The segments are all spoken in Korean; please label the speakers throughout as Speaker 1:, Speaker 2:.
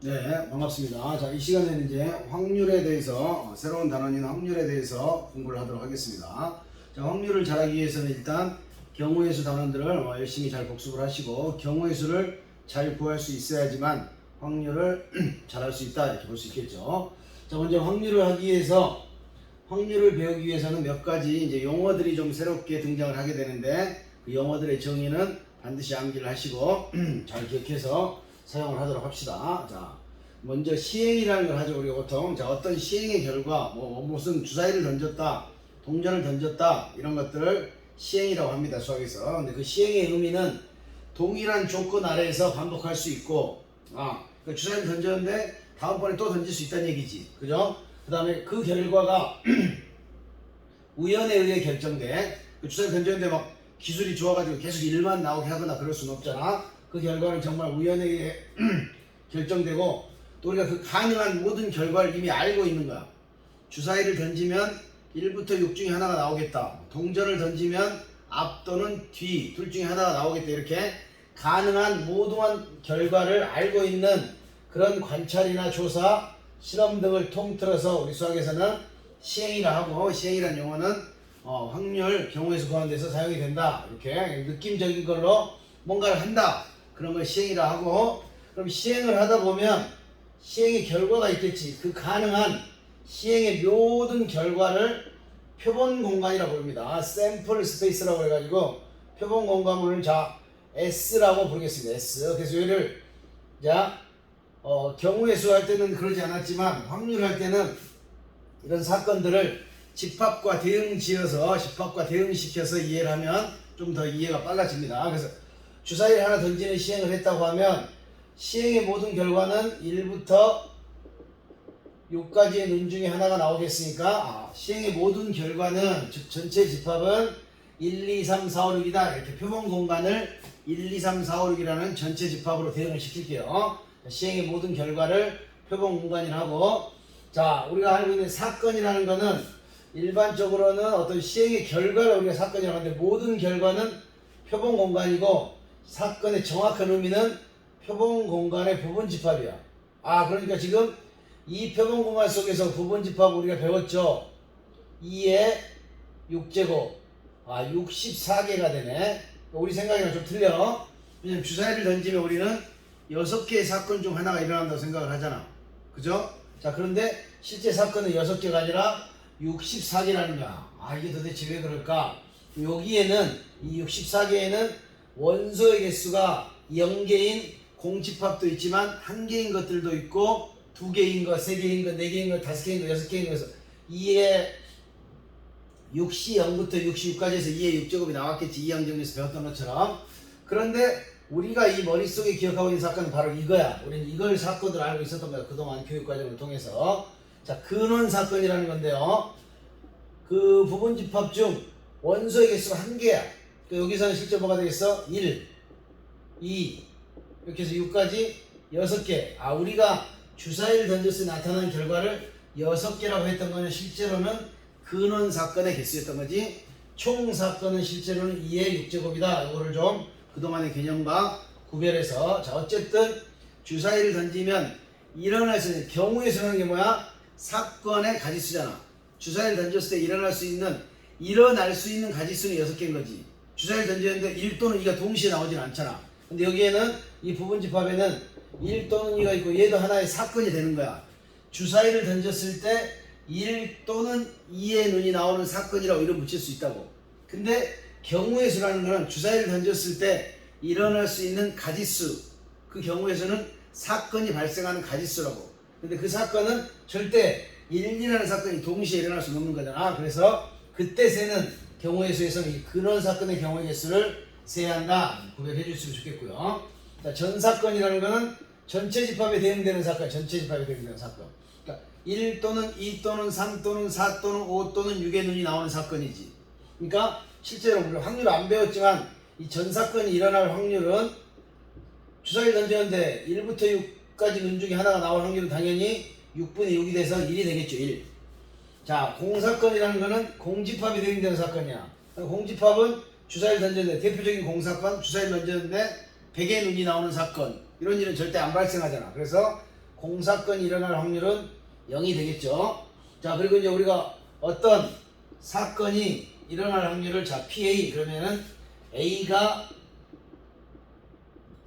Speaker 1: 네, 반갑습니다. 자, 이 시간에는 이제 확률에 대해서 새로운 단원인 확률에 대해서 공부를 하도록 하겠습니다. 자, 확률을 잘하기 위해서는 일단 경우의 수 단원들을 열심히 잘 복습을 하시고 경우의 수를 잘 구할 수 있어야지만 확률을 잘할 수 있다 이렇게 볼 수 있겠죠. 자, 먼저 확률을 하기 위해서 확률을 배우기 위해서는 몇 가지 이제 용어들이 좀 새롭게 등장을 하게 되는데 그 용어들의 정의는 반드시 암기를 하시고 잘 기억해서 사용을 하도록 합시다. 자, 먼저 시행이라는 걸 하죠. 우리가 보통 자, 어떤 시행의 결과 무슨 주사위를 던졌다, 동전을 던졌다 이런 것들을 시행이라고 합니다. 수학에서. 근데 그 시행의 의미는 동일한 조건 아래에서 반복할 수 있고 그 주사위를 던졌는데 다음번에 또 던질 수 있다는 얘기지. 그죠? 그 다음에 그 결과가 우연에 의해 결정돼. 그 주사위 던졌는데 막 기술이 좋아가지고 계속 1만 나오게 하거나 그럴 수는 없잖아. 그 결과는 정말 우연에 의해 결정되고 또 우리가 그 가능한 모든 결과를 이미 알고 있는 거야. 주사위를 던지면 1부터 6 중에 하나가 나오겠다. 동전을 던지면 앞 또는 뒤 둘 중에 하나가 나오겠다. 이렇게 가능한 모든 결과를 알고 있는 그런 관찰이나 조사, 실험 등을 통틀어서 우리 수학에서는 시행이라 하고, 시행이라는 용어는 확률, 경우의 수 구하는 데서 사용이 된다. 이렇게 느낌적인 걸로 뭔가를 한다. 그런 걸 시행이라 하고, 그럼 시행을 하다 보면 시행의 결과가 있겠지. 그 가능한 시행의 모든 결과를 표본 공간이라고 부릅니다. 샘플 스페이스라고 해가지고 표본 공간을 자 S라고 부르겠습니다. S. 그래서 얘를 자 경우의 수 할 때는 그러지 않았지만 확률 할 때는 이런 사건들을 집합과 대응지어서 집합과 대응시켜서 이해를 하면 좀 더 이해가 빨라집니다. 그래서 주사위를 하나 던지는 시행을 했다고 하면 시행의 모든 결과는 1부터 6까지의 눈 중에 하나가 나오겠으니까 시행의 모든 결과는 즉 전체 집합은 1, 2, 3, 4, 5, 6이다. 이렇게 표본 공간을 1, 2, 3, 4, 5, 6이라는 전체 집합으로 대응을 시킬게요. 시행의 모든 결과를 표본 공간이라고. 자, 우리가 알고 있는 사건이라는 거는 일반적으로는 어떤 시행의 결과를 우리가 사건이라고 하는데 모든 결과는 표본 공간이고 사건의 정확한 의미는 표본 공간의 부분 집합이야. 그러니까 지금 이 표본 공간 속에서 부분 집합 우리가 배웠죠. 2의 6제곱 64개가 되네. 우리 생각이랑 좀 틀려. 왜냐면 주사위를 던지면 우리는 6개의 사건 중 하나가 일어난다고 생각을 하잖아. 그죠? 자, 그런데 실제 사건은 6개가 아니라 64개라는 거야. 이게 도대체 왜 그럴까? 여기에는 이 64개에는 원소의 개수가 0개인 공집합도 있지만 1개인 것들도 있고 2개인 것, 3개인 것, 4개인 것, 5개인 것, 6개인 것에서 2의 6시 0부터 66까지 해서 2의 6제곱이 나왔겠지. 2형 정리에서 배웠던 것처럼. 그런데 우리가 이 머릿속에 기억하고 있는 사건은 바로 이거야. 우리는 이걸 사건으로 알고 있었던 거야. 그동안 교육과정을 통해서. 자, 근원 사건이라는 건데요. 그 부분 집합 중 원소의 개수가 1개야. 여기서는 실제 뭐가 되겠어? 1, 2, 이렇게 해서 6까지 6개. 우리가 주사위를 던졌을 때 나타난 결과를 6개라고 했던 거는 실제로는 근원 사건의 개수였던 거지. 총 사건은 실제로는 2의 6제곱이다. 이거를 좀 그동안의 개념과 구별해서. 자, 어쨌든 주사위를 던지면 일어날 수 있는 경우의 수라는 게 뭐야? 사건의 가지수잖아. 주사위를 던졌을 때 일어날 수 있는 가지수는 6개인 거지. 주사위를 던졌는데 1 또는 2가 동시에 나오진 않잖아. 근데 여기에는 이 부분 집합에는 1 또는 2가 있고 얘도 하나의 사건이 되는 거야. 주사위를 던졌을 때 1 또는 2의 눈이 나오는 사건이라고 이름 붙일 수 있다고. 근데 경우의 수라는 거는 주사위를 던졌을 때 일어날 수 있는 가지수, 그 경우의 수는 사건이 발생하는 가지수라고. 근데 그 사건은 절대 1이라는 사건이 동시에 일어날 수 없는 거잖아. 그래서 그때 세는 경우의 수에서는 이 근원 사건의 경우의 개수를 세야 한다. 구별해 주시면 좋겠고요. 자, 전 사건이라는 거는 전체 집합에 대응되는 사건, 전체 집합에 대응되는 사건. 그러니까 1 또는 2 또는 3 또는 4 또는 5 또는 6의 눈이 나오는 사건이지. 그러니까 실제로 우리가 확률을 안 배웠지만 이 전 사건이 일어날 확률은 주사위를 던졌는데 1부터 6까지 눈 중에 하나가 나올 확률은 당연히 6분의 6이 돼서 1이 되겠죠. 1. 자, 공사건이라는 거는 공집합이 대응되는 사건이야. 공집합은 주사위를 던졌는데 대표적인 공사건 주사위를 던졌는데 100의 눈이 나오는 사건 이런 일은 절대 안 발생하잖아. 그래서 공사건이 일어날 확률은 0이 되겠죠. 자, 그리고 이제 우리가 어떤 사건이 일어날 확률을 자 PA 그러면은 A가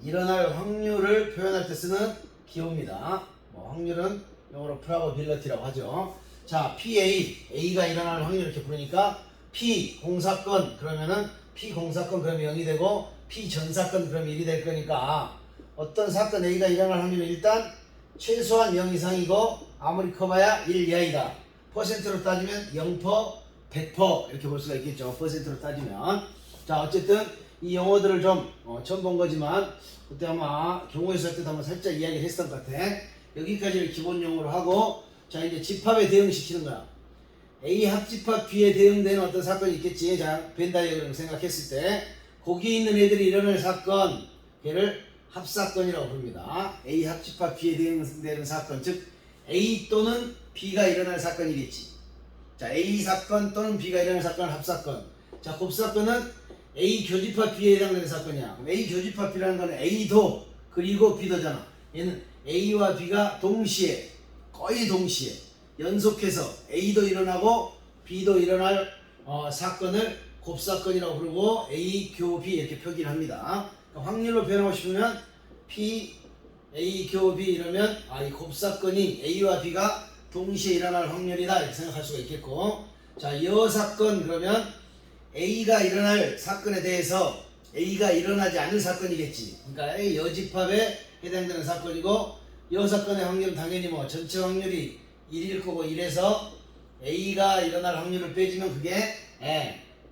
Speaker 1: 일어날 확률을 표현할 때 쓰는 기호입니다. 확률은 영어로 probability라고 하죠. 자, A가 일어날 확률 이렇게 부르니까 P 공사건 그러면은 P 공사건 그러면 0이 되고 P 전사건 그러면 1이 될 거니까 어떤 사건 A가 일어날 확률은 일단 최소한 0 이상이고 아무리 커봐야 1 이하이다. 퍼센트로 따지면 0%, 100% 이렇게 볼 수가 있겠죠. 퍼센트로 따지면. 자, 어쨌든 이 용어들을 좀 처음 본 거지만 그때 아마 경우의 수 할 때도 한번 살짝 이야기를 했었던 것 같아. 여기까지를 기본 용어로 하고 자, 이제 집합에 대응시키는 거야. A 합집합 B에 대응되는 어떤 사건이 있겠지. 자, 벤 다이어그램 생각했을 때 거기에 있는 애들이 일어날 사건 걔를 합사건이라고 부릅니다. A 합집합 B에 대응되는 사건 즉 A 또는 B가 일어날 사건이겠지. 자, A 사건 또는 B가 일어날 사건은 합사건. 자, 곱사건은 A 교집합 B에 해당되는 사건이야. 그럼 A 교집합 B라는 거는 A도 그리고 B도잖아. 얘는 A와 B가 동시에 거의 동시에 연속해서 A도 일어나고 B도 일어날 사건을 곱사건이라고 부르고 A 교 B 이렇게 표기를 합니다. 그러니까 확률로 표현하고 싶으면 P A 교 B 이러면 이 곱사건이 A와 B가 동시에 일어날 확률이다 이렇게 생각할 수가 있겠고 자, 여사건 그러면 A가 일어날 사건에 대해서 A가 일어나지 않을 사건이겠지. 그러니까 A 여집합에 해당되는 사건이고 여사건의 확률은 당연히 뭐 전체 확률이 1일 거고 1에서 A가 일어날 확률을 빼주면 그게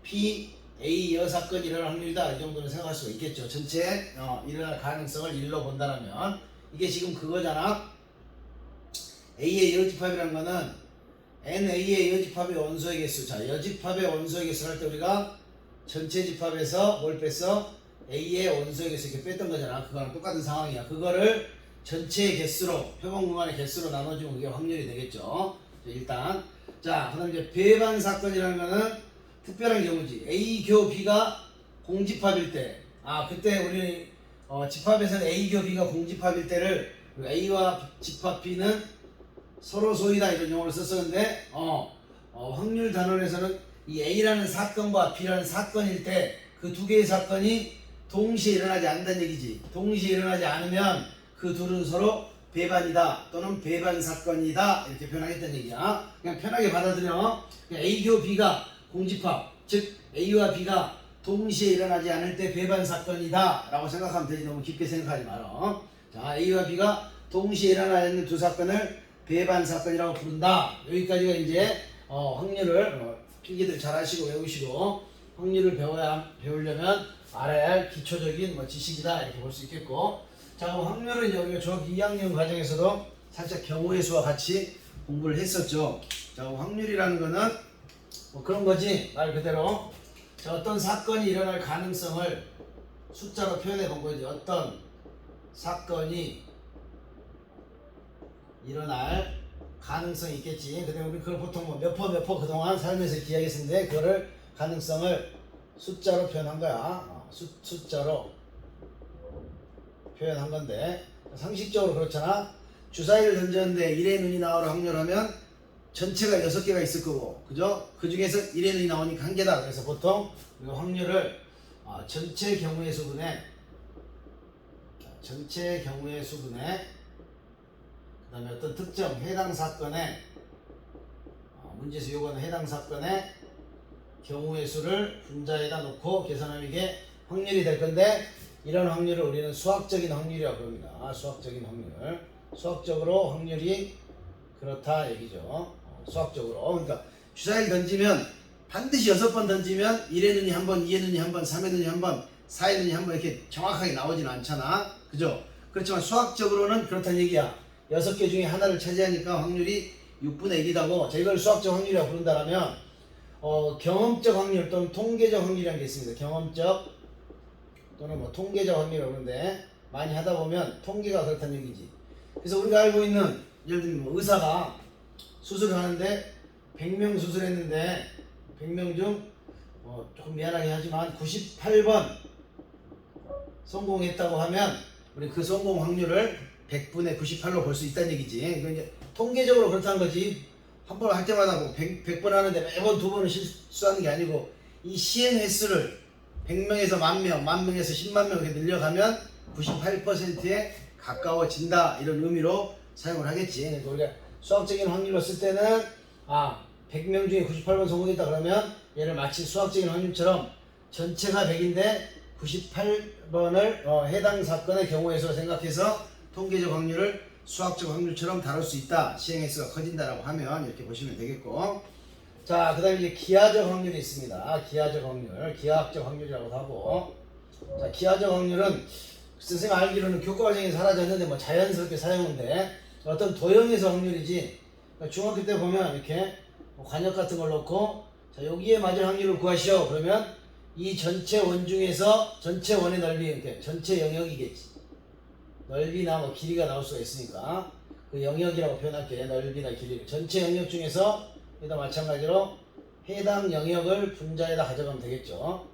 Speaker 1: P A 여사건이 일어날 확률이다 이 정도는 생각할 수가 있겠죠. 전체 일어날 가능성을 1로 본다면 이게 지금 그거잖아. A의 여집합이라는 거는 NA의 여집합의 원소의 개수. 자, 여집합의 원소의 개수를 할 때 우리가 전체 집합에서 뭘 뺐어? A의 원소의 개수 이렇게 뺐던 거잖아. 그거랑 똑같은 상황이야. 그거를 전체의 개수로, 표본 공간의 개수로 나눠주면 그게 확률이 되겠죠. 자, 일단. 자, 그 다음 이제 배반 사건이라는 거는 특별한 경우지. A 교 B가 공집합일 때. 그때 우리 집합에서는 A 교 B가 공집합일 때를 A와 집합 B는 서로 소이다 이런 용어를 썼었는데 확률 단원에서는 이 A라는 사건과 B라는 사건일 때 그 두 개의 사건이 동시에 일어나지 않는다는 얘기지. 동시에 일어나지 않으면 그 둘은 서로 배반이다 또는 배반 사건이다 이렇게 표현하겠다는 얘기야. 그냥 편하게 받아들여. 그냥 A교 B가 공집합 즉 A와 B가 동시에 일어나지 않을 때 배반 사건이다 라고 생각하면 되지. 너무 깊게 생각하지 마라. 자, A와 B가 동시에 일어나지 않는 두 사건을 배반 사건이라고 부른다. 여기까지가 이제 확률을 필기들 잘 하시고 외우시고 확률을 배우려면 알아야 할 기초적인 지식이다 이렇게 볼 수 있겠고 자, 그럼 확률은 이제 우리가 중학교 2학년 과정에서도 살짝 경우의 수와 같이 공부를 했었죠. 자, 그럼 확률이라는 거는 그런 거지. 말 그대로 자, 어떤 사건이 일어날 가능성을 숫자로 표현해 본 거지. 어떤 사건이 일어날 가능성이 있겠지. 근데 우리 그걸 보통 몇 퍼 그동안 살면서 이렇게 이야기했는데 그거를 가능성을 숫자로 표현한 거야. 숫자로 표현한 건데 상식적으로 그렇잖아. 주사위를 던졌는데 1의 눈이 나올 확률하면 전체가 6개가 있을 거고 그죠? 그 중에서 1의 눈이 나오니까 한 개다. 그래서 보통 이 확률을 전체 경우의 수분에 그 다음에 어떤 특정 해당 사건에 문제에서 요구하는 해당 사건의 경우의 수를 분자에다 놓고 계산하면 이게 확률이 될 건데 이런 확률을 우리는 수학적인 확률이라고 부릅니다. 수학적인 확률. 수학적으로 확률이 그렇다 얘기죠. 수학적으로. 그러니까 주사위를 던지면 반드시 6번 던지면 1의 눈이 한 번, 2의 눈이 한 번, 3의 눈이 한 번, 4의 눈이 한 번 이렇게 정확하게 나오지는 않잖아. 그죠? 그렇지만 수학적으로는 그렇다는 얘기야. 6개 중에 하나를 차지하니까 확률이 6분의 1이다고. 자, 이걸 수학적 확률이라고 부른다면 경험적 확률 또는 통계적 확률이라는 게 있습니다. 경험적 또는 통계적 확률이라고 하는데 많이 하다 보면 통계가 그렇다는 얘기지. 그래서 우리가 알고 있는 예를 들면 의사가 수술을 하는데 100명 수술했는데 100명 중 조금 미안하게 하지만 98번 성공했다고 하면 우리 그 성공 확률을 100분의 98로 볼 수 있다는 얘기지. 그러니까 이제 통계적으로 그렇다는 거지. 한 번 할 때마다 뭐 100번 하는데 매번 2번을 실수하는 게 아니고 이 시행 횟수를 100명에서 10,000명, 10,000명에서 100,000명 이렇게 늘려가면 98%에 가까워진다 이런 의미로 사용을 하겠지. 그러니까 우리가 수학적인 확률로 쓸 때는 100명 중에 98번 성공했다 그러면 얘를 마치 수학적인 확률처럼 전체가 100인데 98번을 해당 사건의 경우의 수로 생각해서 통계적 확률을 수학적 확률처럼 다룰 수 있다. 시행 횟수가 커진다라고 하면 이렇게 보시면 되겠고, 자, 그 다음에 이제 기하적 확률이 있습니다. 기하적 확률, 기하학적 확률이라고 하고, 자, 기하적 확률은 선생님 알기로는 교과 과정에 사라졌는데 뭐 자연스럽게 사용인데 어떤 도형에서 확률이지. 그러니까 중학교 때 보면 이렇게 뭐 관역 같은 걸 놓고 자, 여기에 맞을 확률을 구하시오. 그러면 이 전체 원 중에서 전체 원의 넓이, 이렇게 전체 영역이겠지. 넓이나 뭐 길이가 나올 수가 있으니까 그 영역이라고 표현할게. 넓이나 길이. 전체 영역 중에서 여기다 마찬가지로 해당 영역을 분자에다 가져가면 되겠죠.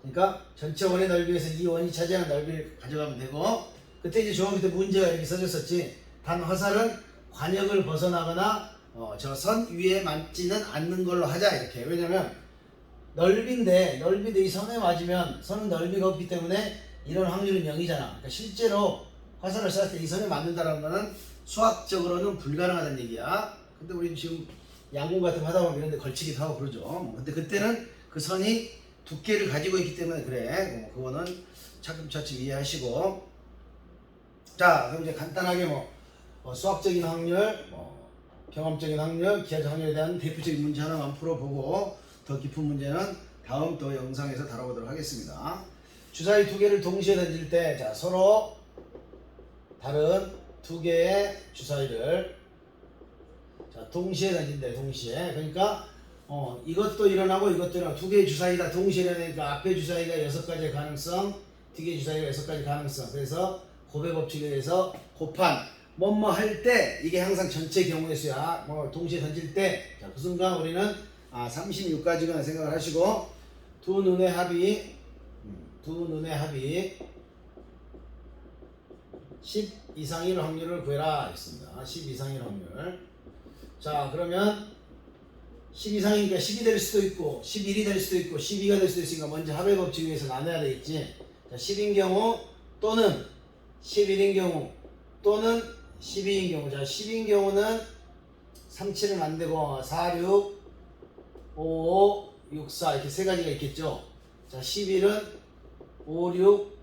Speaker 1: 그러니까 전체 원의 넓이에서 이 원이 차지하는 넓이를 가져가면 되고, 그때 이제 중학교 때 문제가 이렇게 써졌었지. 단 화살은 관역을 벗어나거나 저 선 위에 맞지는 않는 걸로 하자 이렇게. 왜냐면 넓이인데 이 선에 맞으면 선은 넓이가 없기 때문에 이런 확률은 0이잖아. 그러니까 실제로 화살을 쐈을 때 이 선에 맞는다는 거는 수학적으로는 불가능하다는 얘기야. 근데 우리 지금 양궁 같은 거 하다 보면 이런 데 걸치기도 하고 그러죠. 근데 그때는 그 선이 두께를 가지고 있기 때문에 그래. 그거는 차츰차츰 이해하시고. 자, 그럼 이제 간단하게 수학적인 확률, 경험적인 확률, 기하적 확률에 대한 대표적인 문제 하나만 풀어보고 더 깊은 문제는 다음 또 영상에서 다뤄보도록 하겠습니다. 주사위 2개를 동시에 던질 때, 자, 서로 다른 2개의 주사위를 자, 동시에 던진대, 동시에. 그러니까 이것도 일어나고 이것도 일어나고 2개의 주사위가 동시에 일어나니까 앞에 주사위가 6가지의 가능성, 뒤에 주사위가 6가지 가능성. 그래서 곱의 법칙에 의해서 곱한 뭐뭐 할 때 이게 항상 전체 경우의 수야. 동시에 던질 때, 자, 그 순간 우리는 36가지구나 생각을 하시고 두 눈의 합이 10 이상일 확률을 구해라 했습니다. 10 이상일 확률. 자, 그러면 10 이상이니까 10이 될 수도 있고 11이 될 수도 있고 12가 될 수도 있으니까 먼저 합의 법칙에 의해서 나눠야 되겠지. 자, 10인 경우 또는 11인 경우 또는 12인 경우. 자, 10인 경우는 37은 안 되고 4, 6, 5, 6, 4 이렇게 세 가지가 있겠죠. 자, 11은 5, 6,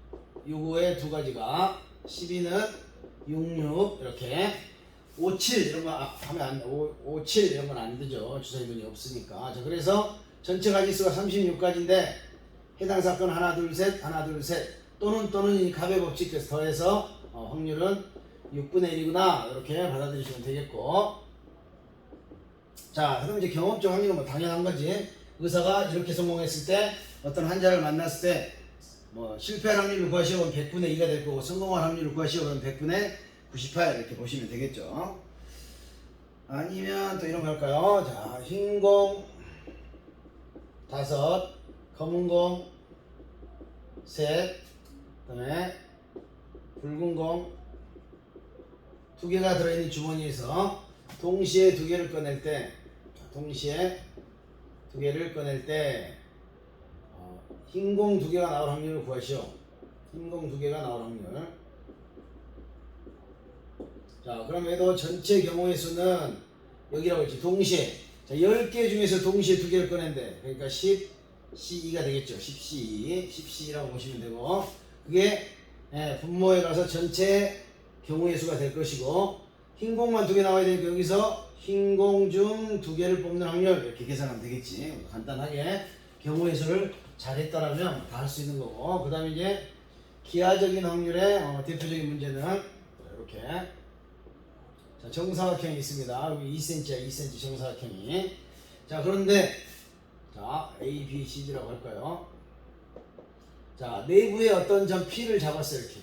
Speaker 1: 6, 5에 두 가지가, 12는 6, 6 이렇게. 5, 7 이런 거 하면 안 돼. 5, 7 이런 건 안 되죠. 주사위분이 없으니까. 자, 그래서 전체 가지수가 36가지인데 해당 사건 하나, 둘, 셋, 하나, 둘, 셋 또는 이 값의 법칙에서 더해서 확률은 6분의 1이구나 이렇게 받아들이시면 되겠고. 자, 그럼 이제 경험적 확률은 당연한 거지. 의사가 이렇게 성공했을 때 어떤 환자를 만났을 때 실패할 확률을 구하시오 그러면 100분의 2가 될 거고, 성공할 확률을 구하시오 그러면 100분의 98 이렇게 보시면 되겠죠. 아니면 또 이런 거 할까요? 자, 흰 공 5, 검은 공 3, 그 다음에 붉은 공 2개가 들어있는 주머니에서 동시에 2개를 꺼낼 때, 흰 공 2개가 나올 확률을 구하시오. 흰 공 2개가 나올 확률. 자, 그럼에도 전체 경우의 수는 여기라고 했지. 동시에. 자, 10개 중에서 동시에 2개를 꺼낸대. 그러니까 10C2가 되겠죠. 10C2라고 보시면 되고, 그게 분모에 가서 전체 경우의 수가 될 것이고, 흰 공만 2개 나와야 되니까 여기서 흰 공 중 2개를 뽑는 확률 이렇게 계산하면 되겠지. 간단하게 경우의 수를 잘했다라면 다 할 수 있는 거고. 그 다음에 이제 기하적인 확률의 대표적인 문제는 이렇게. 자, 정사각형이 있습니다. 여기 2cm야, 2cm 정사각형이. 자, 그런데 자, A, B, C, D라고 할까요? 자, 내부에 어떤 점 P를 잡았어요, 이렇게.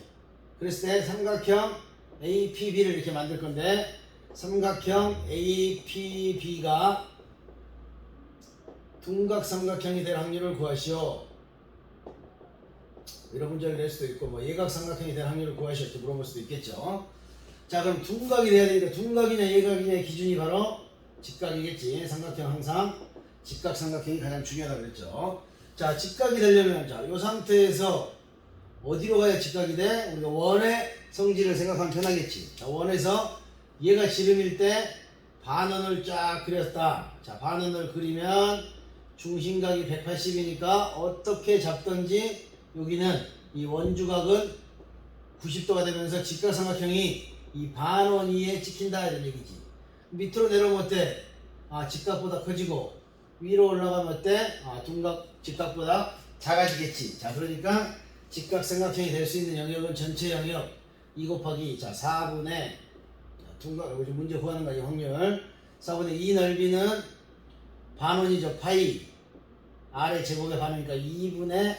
Speaker 1: 그랬을 때 삼각형 A, P, B를 이렇게 만들 건데, 삼각형 A, P, B가 둔각 삼각형이 될 확률을 구하시오. 이런 문제를 낼 수도 있고 뭐 예각삼각형이 될 확률을 구하실 때 물어볼 수도 있겠죠. 자, 그럼 둔각이 돼야 되니까 둔각이냐 예각이냐의 기준이 바로 직각이겠지. 삼각형 항상 직각삼각형이 가장 중요하다고 그랬죠. 자, 직각이 되려면 자, 이 상태에서 어디로 가야 직각이 돼? 우리가 원의 성질을 생각하면 편하겠지. 자, 원에서 얘가 지름일 때 반원을 쫙 그렸다. 자, 반원을 그리면 중심각이 180이니까 어떻게 잡든지 여기는 이 원주각은 90도가 되면서 직각삼각형이 이 반원 이에 찍힌다 이런 얘기지. 밑으로 내려오면 어때? 아, 직각보다 커지고 위로 올라가면 어때? 아, 둔각 직각보다 작아지겠지. 자, 그러니까 직각삼각형이 될 수 있는 영역은 전체 영역 2 곱하기 자 4분의 둔각 여기 문제 구하는 거야 이 확률 4분의 2 넓이는 반원이죠. 파이 아래 제곱의 반원이니까 2분의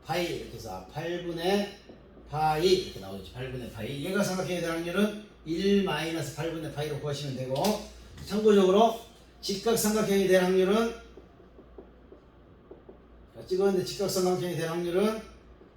Speaker 1: 파이 이렇게 해서 8분의 파이 이렇게 나오죠. 8분의 파이 얘가 삼각형에 대한 확률은 1 마이너스 8분의 파이로 구하시면 되고 참고적으로 직각삼각형이 될 확률은 찍었는데 직각삼각형이 될 확률은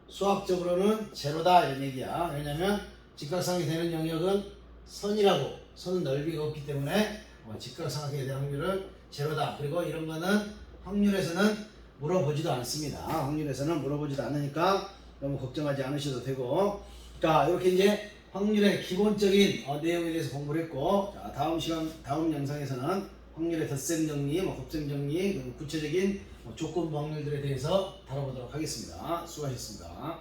Speaker 1: 수학적으로는 제로다 이런 얘기야. 왜냐면 직각삼각형이 되는 영역은 선이라고 선은 넓이가 없기 때문에 직각삼각형이 될 확률은 제로다. 그리고 이런 거는 확률에서는 물어보지도 않습니다. 확률에서는 물어보지도 않으니까 너무 걱정하지 않으셔도 되고 자 이렇게 이제 확률의 기본적인 내용에 대해서 공부를 했고 자, 다음 영상에서는 확률의 덧셈 정리, 곱셈 정리, 구체적인 조건부 확률들에 대해서 다뤄보도록 하겠습니다. 수고하셨습니다.